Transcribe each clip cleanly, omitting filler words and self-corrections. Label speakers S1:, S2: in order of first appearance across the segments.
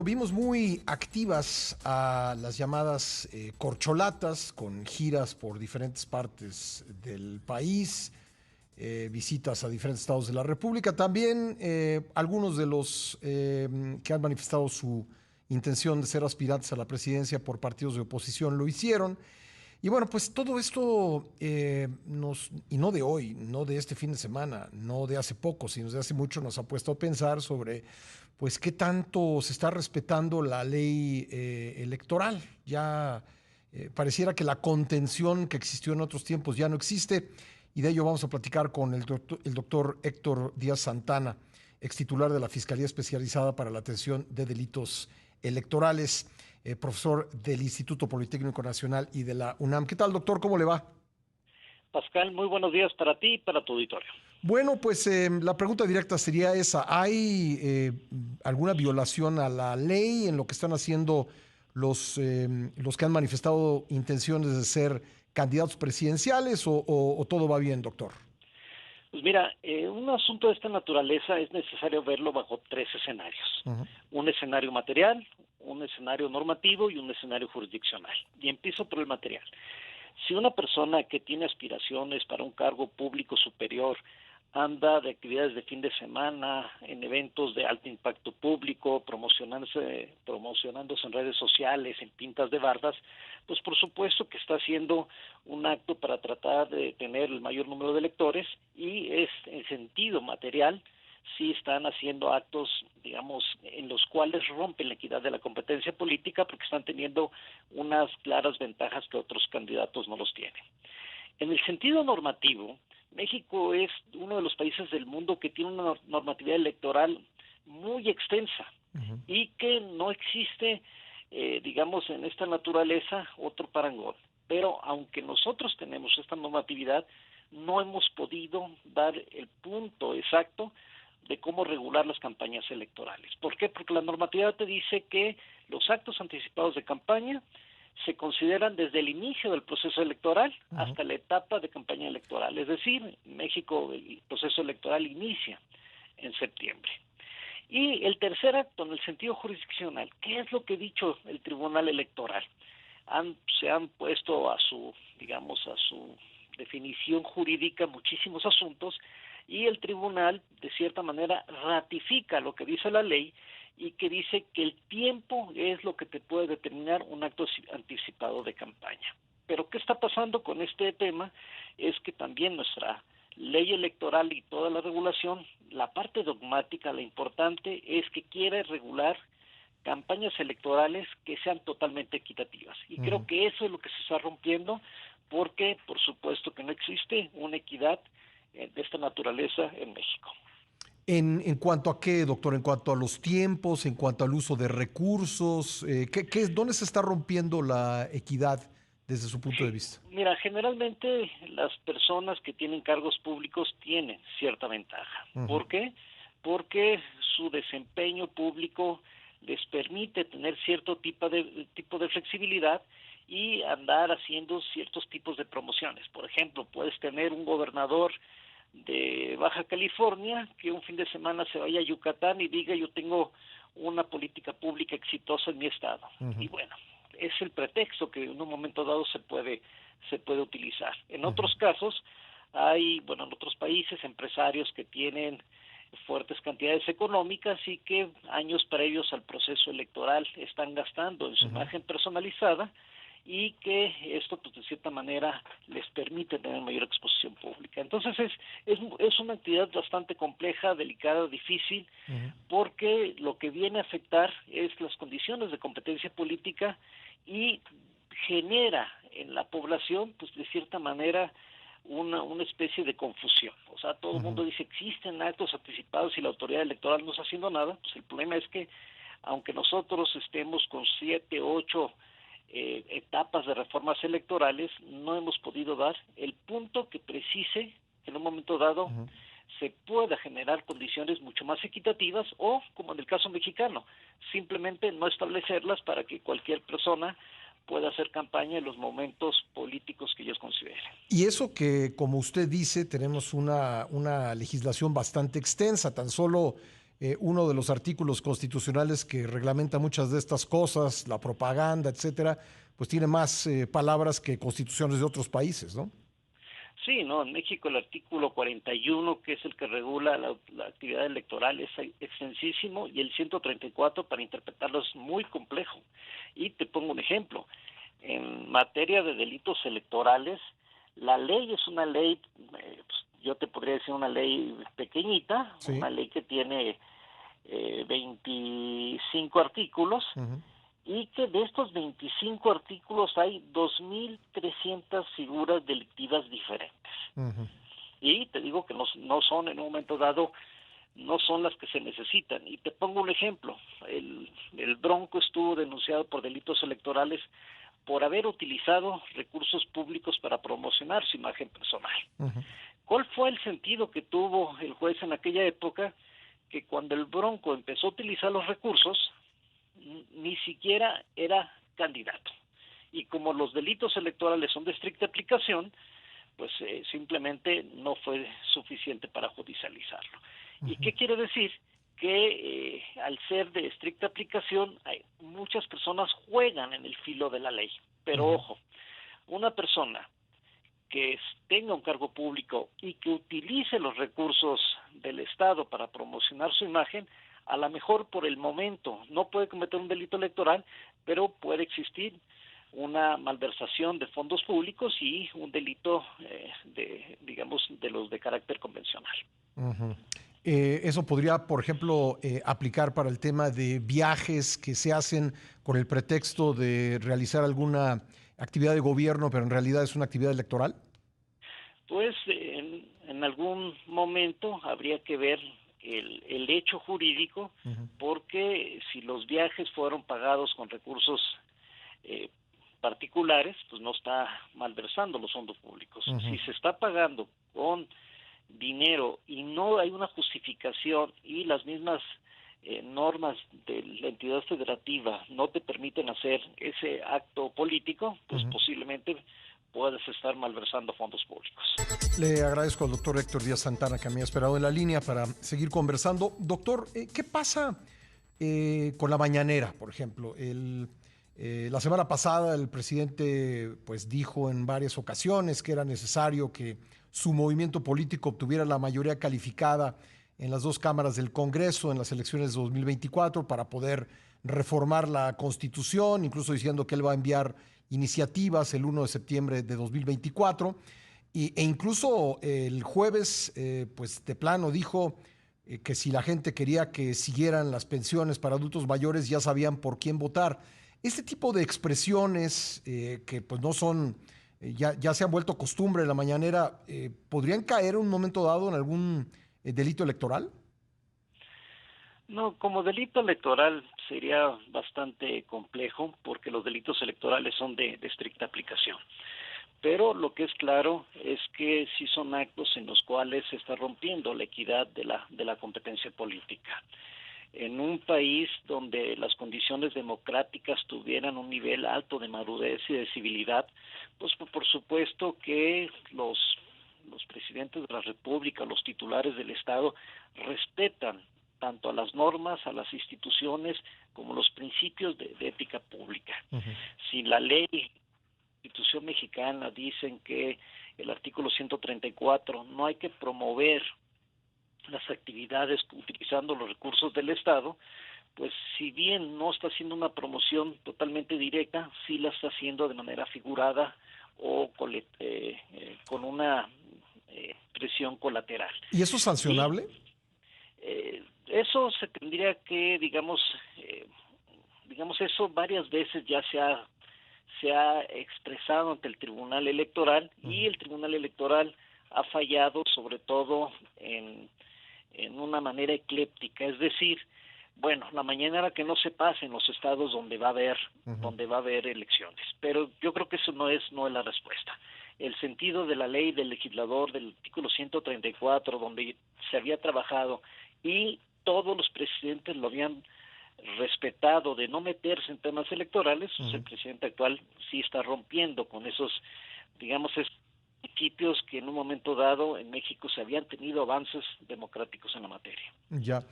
S1: Vimos muy activas a las llamadas corcholatas, con giras por diferentes partes del país, visitas a diferentes estados de la República. También algunos de los que han manifestado su intención de ser aspirantes a la presidencia por partidos de oposición lo hicieron. Y bueno, pues todo esto y no de hoy, no de este fin de semana, no de hace poco, sino de hace mucho, nos ha puesto a pensar sobre, pues, qué tanto se está respetando la ley electoral. Ya pareciera que la contención que existió en otros tiempos ya no existe, y de ello vamos a platicar con el doctor Héctor Díaz Santana, ex titular de la Fiscalía Especializada para la Atención de Delitos Electorales, profesor del Instituto Politécnico Nacional y de la UNAM. ¿Qué tal, doctor? ¿Cómo le va?
S2: Pascal, muy buenos días para ti y para tu auditorio.
S1: Bueno, pues la pregunta directa sería esa. ¿Hay alguna violación a la ley en lo que están haciendo los que han manifestado intenciones de ser candidatos presidenciales o todo va bien, doctor?
S2: Pues mira, un asunto de esta naturaleza es necesario verlo bajo tres escenarios.
S1: Uh -huh.
S2: Un escenario material, un escenario normativo y un escenario jurisdiccional. Y empiezo por el material. Si una persona que tiene aspiraciones para un cargo público superior anda de actividades de fin de semana, en eventos de alto impacto público, promocionándose en redes sociales, en pintas de bardas, pues por supuesto que está haciendo un acto para tratar de tener el mayor número de electores y es en sentido material sí están haciendo actos, digamos, en los cuales rompen la equidad de la competencia política porque están teniendo unas claras ventajas que otros candidatos no los tienen. En el sentido normativo, México es uno de los países del mundo que tiene una normatividad electoral muy extensa y que no existe, digamos, en esta naturaleza otro parangón. Pero aunque nosotros tenemos esta normatividad, no hemos podido dar el punto exacto de cómo regular las campañas electorales. ¿Por qué? Porque la normatividad te dice que los actos anticipados de campaña se consideran desde el inicio del proceso electoral hasta la etapa de campaña electoral. Es decir, en México el proceso electoral inicia en septiembre. Y el tercer acto, en el sentido jurisdiccional, ¿qué es lo que ha dicho el Tribunal Electoral? Se han puesto a su definición jurídica muchísimos asuntos y el tribunal, de cierta manera, ratifica lo que dice la ley y que dice que el tiempo es lo que te puede determinar un acto anticipado de campaña. Pero ¿qué está pasando con este tema? Es que también nuestra ley electoral y toda la regulación, la parte dogmática, la importante es que quiere regular campañas electorales que sean totalmente equitativas. Y creo que eso es lo que se está rompiendo porque, por supuesto, que no existe una equidad de esta naturaleza en México.
S1: ¿En cuanto a qué, doctor? ¿En cuanto a los tiempos? ¿En cuanto al uso de recursos? ¿Dónde se está rompiendo la equidad desde su punto de
S2: Sí,
S1: vista?
S2: mira, generalmente las personas que tienen cargos públicos tienen cierta ventaja. ¿Por qué? Porque su desempeño público les permite tener cierto tipo de flexibilidad y andar haciendo ciertos tipos de promociones. Por ejemplo, puedes tener un gobernador de Baja California que un fin de semana se vaya a Yucatán y diga yo tengo una política pública exitosa en mi estado. Y bueno, es el pretexto que en un momento dado se puede utilizar. En otros casos hay, en otros países empresarios que tienen fuertes cantidades económicas y que años previos al proceso electoral están gastando en su imagen personalizada y que esto, pues, de cierta manera les permite tener mayor exposición pública. Entonces es una actividad bastante compleja, delicada, difícil, porque lo que viene a afectar es las condiciones de competencia política y genera en la población, pues, de cierta manera, una especie de confusión. O sea, todo el mundo dice existen actos anticipados y la autoridad electoral no está haciendo nada. Pues el problema es que aunque nosotros estemos con 7, 8 etapas de reformas electorales, no hemos podido dar el punto que precise en un momento dado se pueda generar condiciones mucho más equitativas o, como en el caso mexicano, simplemente no establecerlas para que cualquier persona pueda hacer campaña en los momentos políticos que ellos consideren.
S1: Y eso que, como usted dice, tenemos una legislación bastante extensa, tan solo uno de los artículos constitucionales que reglamenta muchas de estas cosas, la propaganda, etcétera, pues tiene más palabras que constituciones de otros países, ¿no?
S2: Sí, no, en México el artículo 41, que es el que regula la actividad electoral, es extensísimo, y el 134 para interpretarlo es muy complejo. Y te pongo un ejemplo. En materia de delitos electorales, la ley es una ley, pues, yo te podría decir una ley pequeñita,
S1: Sí.
S2: una ley que tiene 25 artículos,
S1: Uh-huh.
S2: y que de estos 25 artículos hay 2.300 figuras delictivas diferentes.
S1: Uh-huh.
S2: Y te digo que no son en un momento dado, no son las que se necesitan. Y te pongo un ejemplo. El Bronco estuvo denunciado por delitos electorales por haber utilizado recursos públicos para promocionar su imagen personal.
S1: Uh-huh.
S2: ¿Cuál fue el sentido que tuvo el juez en aquella época? Que cuando el Bronco empezó a utilizar los recursos, ni siquiera era candidato. Y como los delitos electorales son de estricta aplicación, pues simplemente no fue suficiente para judicializarlo. ¿Y qué quiere decir? Que al ser de estricta aplicación, muchas personas juegan en el filo de la ley. Pero ojo, una persona que tenga un cargo público y que utilice los recursos del Estado para promocionar su imagen, a lo mejor por el momento no puede cometer un delito electoral, pero puede existir una malversación de fondos públicos y un delito de los de carácter convencional.
S1: Uh-huh. Eso podría, por ejemplo, aplicar para el tema de viajes que se hacen con el pretexto de realizar alguna actividad de gobierno, pero en realidad es una actividad electoral.
S2: Pues en algún momento habría que ver el hecho jurídico, porque si los viajes fueron pagados con recursos particulares, pues no está malversando los fondos públicos. Si se está pagando con dinero y no hay una justificación y las mismas normas de la entidad federativa no te permiten hacer ese acto político, pues posiblemente puedes estar malversando fondos públicos.
S1: Le agradezco al doctor Héctor Díaz Santana que me ha esperado en la línea para seguir conversando. Doctor, ¿qué pasa con la mañanera, por ejemplo? La semana pasada el presidente pues dijo en varias ocasiones que era necesario que su movimiento político obtuviera la mayoría calificada en las dos cámaras del Congreso en las elecciones de 2024 para poder reformar la Constitución, incluso diciendo que él va a enviar iniciativas el 1 de septiembre de 2024. E incluso el jueves, pues de plano dijo que si la gente quería que siguieran las pensiones para adultos mayores, ya sabían por quién votar. Este tipo de expresiones que pues no son, ya se han vuelto costumbre en la mañanera, ¿podrían caer en un momento dado en algún delito electoral?
S2: No, como delito electoral sería bastante complejo porque los delitos electorales son de estricta aplicación. Pero lo que es claro es que sí son actos en los cuales se está rompiendo la equidad de la competencia política. En un país donde las condiciones democráticas tuvieran un nivel alto de madurez y de civilidad, pues por supuesto que los presidentes de la República, los titulares del Estado, respetan tanto a las normas, a las instituciones, como los principios de ética pública. Si la ley, Constitución mexicana dicen que el artículo 134 no hay que promover las actividades utilizando los recursos del Estado, pues si bien no está haciendo una promoción totalmente directa, sí la está haciendo de manera figurada o con una presión colateral.
S1: ¿Y eso es sancionable?
S2: Eso se tendría que, digamos, eso varias veces ya se ha expresado ante el Tribunal Electoral, y el Tribunal Electoral ha fallado sobre todo en una manera ecléptica, es decir, bueno, la mañanera que no se pase en los estados donde va a haber elecciones, pero yo creo que eso no es la respuesta. El sentido de la ley del legislador del artículo 134, donde se había trabajado y todos los presidentes lo habían respetado de no meterse en temas electorales, pues el presidente actual sí está rompiendo con esos, digamos, municipios que en un momento dado en México se habían tenido avances democráticos en la materia.
S1: Ya,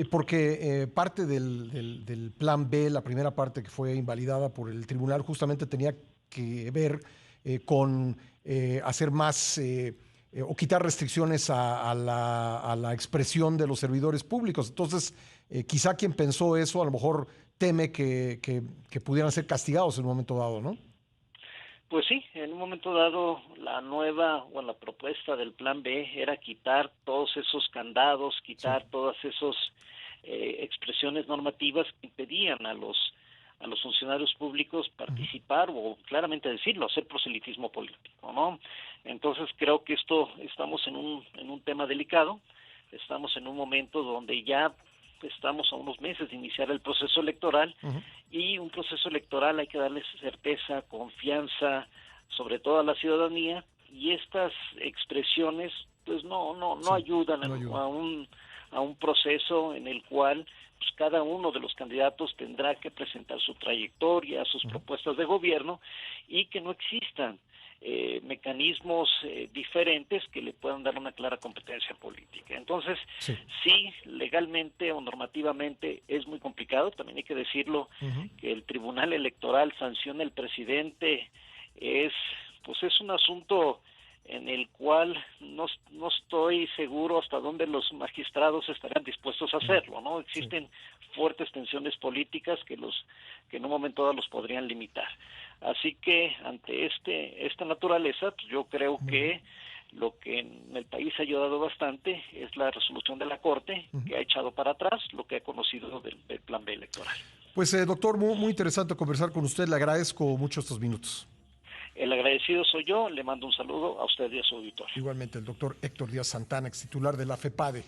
S1: porque parte del plan B, la primera parte que fue invalidada por el tribunal, justamente tenía que ver con hacer más o quitar restricciones a la expresión de los servidores públicos. Entonces, quizá quien pensó eso a lo mejor teme que pudieran ser castigados en un momento dado, ¿no?
S2: Pues sí, en un momento dado la propuesta del plan B era quitar todos esos candados, quitar todas esas expresiones normativas que impedían a los funcionarios públicos participar o claramente decirlo, hacer proselitismo político, ¿no? Entonces creo que estamos en un tema delicado, estamos en un momento donde ya estamos a unos meses de iniciar el proceso electoral y un proceso electoral hay que darle certeza, confianza, sobre todo a la ciudadanía, y estas expresiones pues no ayudan a un proceso en el cual pues cada uno de los candidatos tendrá que presentar su trayectoria, sus propuestas de gobierno, y que no existan mecanismos diferentes que le puedan dar una clara competencia política. Entonces, sí, legalmente o normativamente es muy complicado, también hay que decirlo, que el Tribunal Electoral sancione al presidente es un asunto en el cual no estoy seguro hasta dónde los magistrados estarán dispuestos a hacerlo, ¿no? Existen fuertes tensiones políticas que en un momento dado los podrían limitar. Así que ante esta naturaleza, pues yo creo que lo que en el país ha ayudado bastante es la resolución de la Corte, que ha echado para atrás lo que ha conocido del plan B electoral.
S1: Pues doctor, muy interesante conversar con usted, le agradezco mucho estos minutos.
S2: El agradecido soy yo, le mando un saludo a usted y a su auditorio.
S1: Igualmente el doctor Héctor Díaz Santana, ex titular de la FEPADE.